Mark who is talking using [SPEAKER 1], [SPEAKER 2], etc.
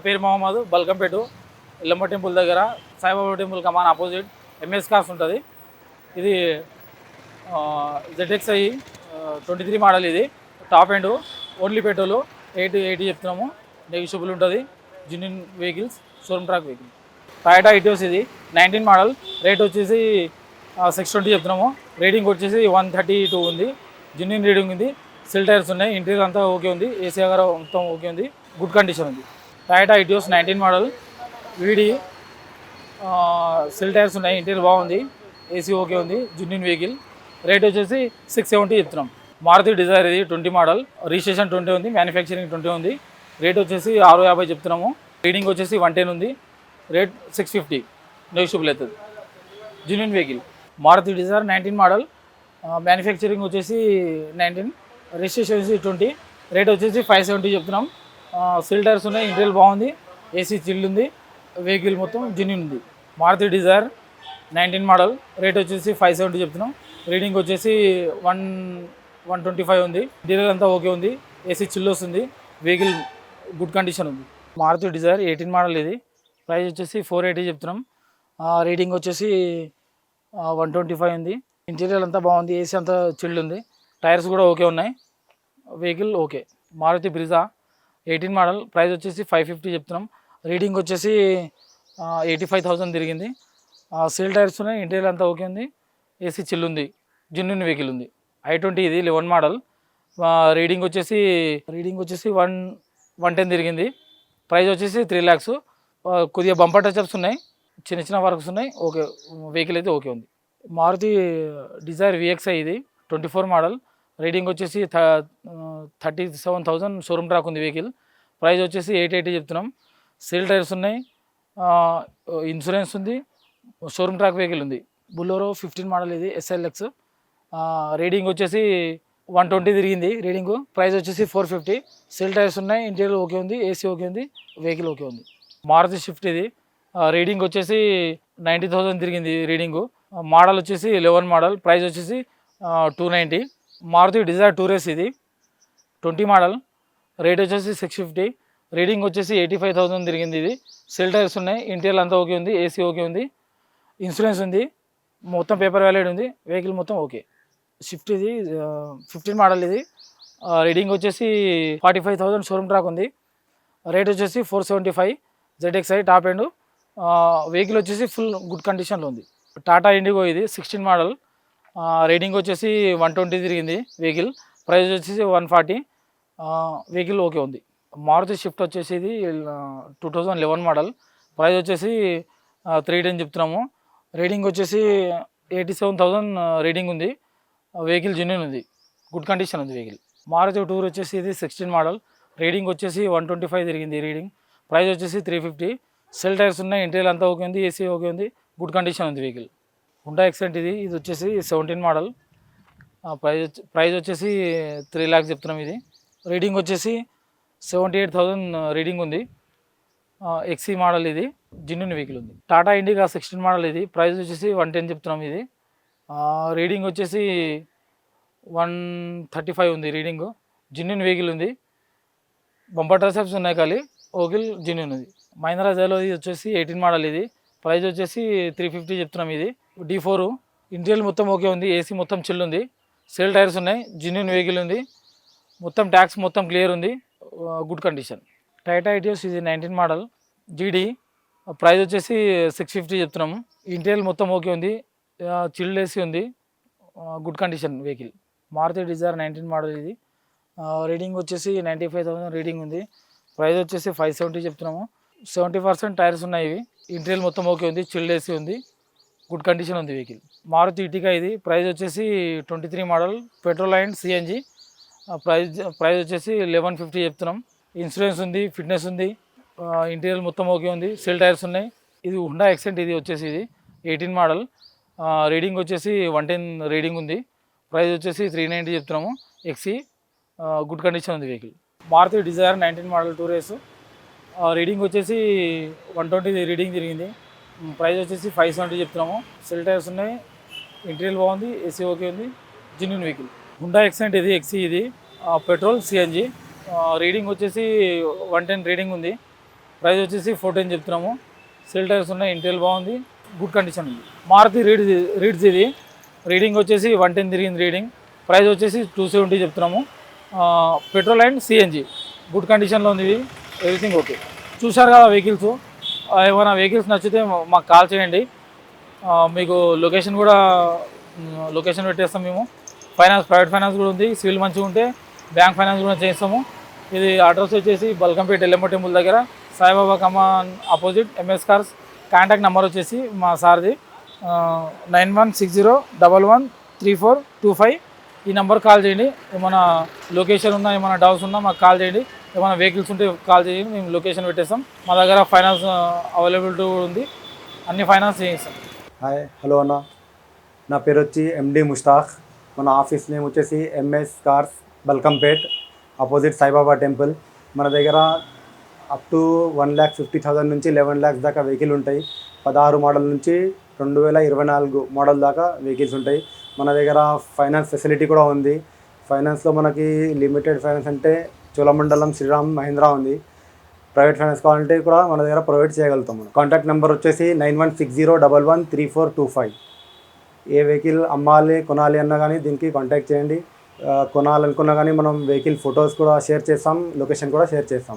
[SPEAKER 1] పేరు మొహమ్మద్, బల్కంపేట ఎల్లమ్మ టెంపుల్ దగ్గర సాయిబాబా టెంపుల్ కమాన్ ఆపోజిట్ ఎంఎస్ కార్స్ ఉంటుంది. ఇది ZXi 23 మోడల్. ఇది టాప్ ఎండ్, ఓన్లీ పెట్రోల్, 880 చెప్తున్నాము. నెగిషియబుల్ ఉంటుంది. Genuine vehicles, showroom track vehicle. Toyota Etios ఇది 19 మోడల్. రేట్ వచ్చేసి 620 చెప్తున్నాము. రేటింగ్ వచ్చేసి 132 ఉంది. జిన్నిన్ రీడింగ్ ఉంది. సిల్ టైర్స్ ఉన్నాయి. ఇంటీరియర్ అంతా ఓకే ఉంది. ఏసీ గారు మొత్తం ఓకే ఉంది. గుడ్ కండిషన్ ఉంది. టయోటా ఇటియోస్ 19 మోడల్ వీడి సిల్ టైర్స్ ఉన్నాయి. ఇంటీరియర్ బాగుంది. ఏసీ ఓకే ఉంది. జిన్నిన్ వెహికల్. రేట్ వచ్చేసి 670 చెప్తున్నాం. మారుతి డిజైర్ ఇది 20 మోడల్. రిజిస్ట్రేషన్ 20 ఉంది. మ్యానుఫ్యాక్చరింగ్ 20 ఉంది. రేట్ వచ్చేసి 650 చెప్తున్నాము. రీడింగ్ వచ్చేసి 110 ఉంది. రేట్ 650 నెగిషియబుల్ అవుతుంది. Genuine vehicle Maruti Dzire 19 model. Manufacturing వచ్చేసి 19, రిజిస్ట్రేషన్ వచ్చేసి 20. రేట్ వచ్చేసి 570 చెప్తున్నాం. సిల్ టైర్స్ ఉన్నాయి. ఇంటీరియర్ బాగుంది. ఏసీ చిల్ ఉంది. వెహికల్ మొత్తం జిన్నిన్ ఉంది. Maruti Dzire 19 model. రేట్ వచ్చేసి 570 చెప్తున్నాం. రీడింగ్ వచ్చేసి 125 ఉంది. ఇంటీరియర్ అంతా ఓకే ఉంది. ఏసీ చిల్ వస్తుంది. వెహికల్ గుడ్ కండిషన్ ఉంది. Maruti Dzire 18 model. ఇది ప్రైస్ వచ్చేసి 480 చెప్తున్నాం. రీడింగ్ వచ్చేసి 125 ఉంది. ఇంటీరియర్ అంతా బాగుంది. ఏసీ అంతా చిల్ ఉంది. టైర్స్ కూడా ఓకే ఉన్నాయి. Vehicle okay. Maruti Brezza 18 model. Price వచ్చేసి 550 చెప్తున్నాం. రీడింగ్ వచ్చేసి 85,000 తిరిగింది. సేల్ టైర్స్ ఉన్నాయి. ఇంటీరియర్ అంతా ఓకే ఉంది. ఏసీ చిల్ ఉంది. జిన్నిన్ వెహికల్ ఉంది. i20 ఇది 11 మోడల్. రీడింగ్ వచ్చేసి 110 తిరిగింది. ప్రైస్ వచ్చేసి 3 lakhs. కొద్దిగా బంపర్ టచ్అప్స్ ఉన్నాయి. చిన్న చిన్న వర్క్స్ ఉన్నాయి. ఓకే, వెహికల్ అయితే ఓకే ఉంది. మారుతి డిజైర్ VXi ఇది 24 మోడల్. రీడింగ్ వచ్చేసి 37,000 షోరూమ్ ట్రాక్ ఉంది వెహికల్. ప్రైస్ వచ్చేసి 880 చెప్తున్నాం. సేల్ టైర్స్ ఉన్నాయి. ఇన్సూరెన్స్ ఉంది. షోరూమ్ ట్రాక్ వెహికల్ ఉంది. బులోరో 15 మోడల్. ఇది SLX. రీడింగ్ వచ్చేసి 120 తిరిగింది రీడింగు. ప్రైస్ వచ్చేసి 450. సేల్ టైర్స్ ఉన్నాయి. ఇంటీరియర్ ఓకే ఉంది. ఏసీ ఓకే ఉంది. వెహికల్ ఓకే ఉంది. మారుతి షిఫ్ట్ ఇది రీడింగ్ వచ్చేసి 90,000 తిరిగింది రీడింగు. మోడల్ వచ్చేసి 11 మోడల్. ప్రైస్ వచ్చేసి 290. మారుతి డిజైర్ టూరేస్ ఇది 20 మోడల్. రేట్ వచ్చేసి 650. రీడింగ్ వచ్చేసి 85,000 తిరిగింది. ఇది సెల్ టైర్స్ ఉన్నాయి. ఇంటీరియర్ అంతా ఓకే ఉంది. ఏసీ ఓకే ఉంది. ఇన్సూరెన్స్ ఉంది. మొత్తం పేపర్ వ్యాలిడ్ ఉంది. వెహికల్ మొత్తం ఓకే. షిఫ్ట్ ఇది 15 మోడల్. ఇది రీడింగ్ వచ్చేసి 45,000 షోరూమ్ ట్రాక్ ఉంది. రేట్ వచ్చేసి 475. ZXi top end. వెహికల్ వచ్చేసి ఫుల్ గుడ్ కండిషన్లో ఉంది. టాటా ఇండిగో ఇది 16 మోడల్. రీడింగ్ వచ్చేసి 120 తిరిగింది వెహికల్. ప్రైస్ వచ్చేసి 140. వెహికల్ ఓకే ఉంది. మారుతి షిఫ్ట్ వచ్చేసి ఇది 2011 మోడల్. ప్రైస్ వచ్చేసి 310 చెప్తున్నాము. రీడింగ్ వచ్చేసి 87,000 రీడింగ్ ఉంది. వెహికల్ జెన్యూన్ ఉంది. గుడ్ కండిషన్ ఉంది వెహికల్. మారుతి టూర్ వచ్చేసి ఇది 16 మోడల్. రీడింగ్ వచ్చేసి 125 తిరిగింది రీడింగ్. ప్రైస్ వచ్చేసి 350. సెల్ టైర్స్ ఉన్నాయి. ఇంటీరియర్ అంతా ఓకే ఉంది. ఏసీ ఓకే ఉంది. గుడ్ కండిషన్ ఉంది వెహికల్. హుండా ఎక్సెంట్ ఇది వచ్చేసి 17 మోడల్. ప్రైస్ వచ్చేసి 3 lakhs చెప్తున్నాం. ఇది రీడింగ్ వచ్చేసి 78,000 రీడింగ్ ఉంది. XC model. ఇది జిన్నిన్ వెహికల్ ఉంది. టాటా ఇండిగా 16 మోడల్. ఇది ప్రైస్ వచ్చేసి 110 చెప్తున్నాం. ఇది రీడింగ్ వచ్చేసి 135 ఉంది రీడింగు. జిన్నిన్ వెహికల్ ఉంది. బంపర్ టచ్అప్స్ ఉన్నాయి. ఖాళీ వెహికల్ జిన్నిన్ ఉంది. మహీంద్రా జైలో ఇది వచ్చేసి 18 మోడల్. ఇది ప్రైస్ వచ్చేసి 350 చెప్తున్నాం. ఇది D4. ఇంటీరియర్ మొత్తం ఓకే ఉంది. ఏసీ మొత్తం చిల్ ఉంది. సేల్ టైర్స్ ఉన్నాయి. జిన్నిన్ వెహికల్ ఉంది. మొత్తం ట్యాక్స్ మొత్తం క్లియర్ ఉంది. Good condition. టయోటా ఇటియోస్ ఇది 19 మోడల్. GD. ప్రైస్ వచ్చేసి 650 చెప్తున్నాము. ఇంటీరియర్ మొత్తం ఓకే ఉంది. చిల్డ్ ఏసీ ఉంది. Good condition vehicle. Maruti Dzire 19 model. ఇది రీడింగ్ వచ్చేసి 95,000 రీడింగ్ ఉంది. ప్రైస్ వచ్చేసి 570 చెప్తున్నాము. 70% టైర్స్ ఉన్నాయి. ఇవి ఇంటీరియర్ మొత్తం ఓకే ఉంది. చిల్డ్ ఏసీ ఉంది. గుడ్ కండిషన్ ఉంది వెహికల్. మారుతి ఇటికా ఇది ప్రైస్ వచ్చేసి 23 model. Petrol and CNG. Price వచ్చేసి 1150 చెప్తున్నాం. ఇన్సూరెన్స్ ఉంది. ఫిట్నెస్ ఉంది. ఇంటీరియర్ మొత్తం ఓకే ఉంది. సెల్ టైర్స్ ఉన్నాయి. ఇది హుండా ఎక్సెంట్. ఇది వచ్చేసి ఇది 18 మోడల్. రీడింగ్ వచ్చేసి 110 రీడింగ్ ఉంది. ప్రైస్ వచ్చేసి 390 చెప్తున్నాము. XC. గుడ్ కండిషన్ ఉంది వెహికల్. మారుతి డిజైర్ 19 మోడల్ టూరేస్. రీడింగ్ వచ్చేసి 120 రీడింగ్ తిరిగింది. ప్రైస్ వచ్చేసి 570 చెప్తున్నాము. సెల్ టైర్స్ ఉన్నాయి. ఇంటీరియర్ బాగుంది. ఏసీ ఓకే ఉంది. Genuine vehicle. హుండా ఎక్సెంట్ ఇది XC. ఇది పెట్రోల్ CNG. రీడింగ్ వచ్చేసి 110 రీడింగ్ ఉంది. ప్రైస్ వచ్చేసి 14 చెప్తున్నాము. సేల్ టైర్స్ ఉన్నాయి, ఇంటీరియర్ బాగుంది, గుడ్ కండిషన్ ఉంది. మారుతి రీడ్స్ ఇది రీడింగ్ వచ్చేసి 110 తిరిగింది రీడింగ్. ప్రైస్ వచ్చేసి 270 చెప్తున్నాము. పెట్రోల్ అండ్ సిఎన్జి గుడ్ కండిషన్లో ఉంది. ఇది ఎవ్రీథింగ్ ఓకే. చూశారు కదా వెహికల్స్. ఏమైనా వెహికల్స్ నచ్చితే మాకు కాల్ చేయండి. మీకు లొకేషన్ కూడా లొకేషన్ పెట్టేస్తాం మేము. ఫైనాన్స్ ప్రైవేట్ ఫైనాన్స్ కూడా ఉంది. సివిల్ మంచిగా ఉంటే బ్యాంక్ ఫైనాన్స్ కూడా చేస్తాము. ఇది అడ్రస్ వచ్చేసి బల్కంపేట ఎల్లమ్మ టెంపుల్ దగ్గర, సాయిబాబా కమాన్ opposite, MS cars. Contact number వచ్చేసి మా సార్ది 9160113425. ఈ నెంబర్ కాల్ చేయండి. ఏమైనా లొకేషన్ ఉన్నా, ఏమైనా డౌట్స్ ఉన్నా మాకు కాల్ చేయండి. ఏమైనా వెహికల్స్ ఉంటే కాల్ చేయండి, మేము లొకేషన్ పెట్టేస్తాం. మా దగ్గర ఫైనాన్స్ అవైలబిలిటీ కూడా ఉంది, అన్ని ఫైనాన్స్ చేయిస్తాం.
[SPEAKER 2] హాయ్, హలో అన్న. నా పేరు వచ్చి ఎండి ముస్తాక్. మన ఆఫీస్ నేమ్ వచ్చేసి MS cars, Balkampet, opposite Saibaba temple. మన దగ్గర అప్ టు 1,50,000 నుంచి 11 lakhs దాకా వెహికల్ ఉంటాయి. 16 మోడల్ నుంచి 2024 మోడల్ దాకా వెహికల్స్ ఉంటాయి. మన దగ్గర ఫైనాన్స్ ఫెసిలిటీ కూడా ఉంది. ఫైనాన్స్లో మనకి లిమిటెడ్ ఫైనాన్స్ అంటే చోళమండలం, శ్రీరామ్, మహీంద్రా ఉంది. ప్రైవేట్ ఫైనాన్స్ కావాలంటే కూడా మన దగ్గర ప్రొవైడ్ చేయగలుగుతాం. మనం కాంటాక్ట్ నెంబర్ వచ్చేసి 9160113425. ఏ వెహికల్ అమ్మాలి, కొనాలి అన్నా కానీ దీనికి కాంటాక్ట్ చేయండి. కొనాలనుకున్నా కానీ మనం వెహికల్ ఫొటోస్ కూడా షేర్ చేస్తాం, లొకేషన్ కూడా షేర్ చేస్తాం.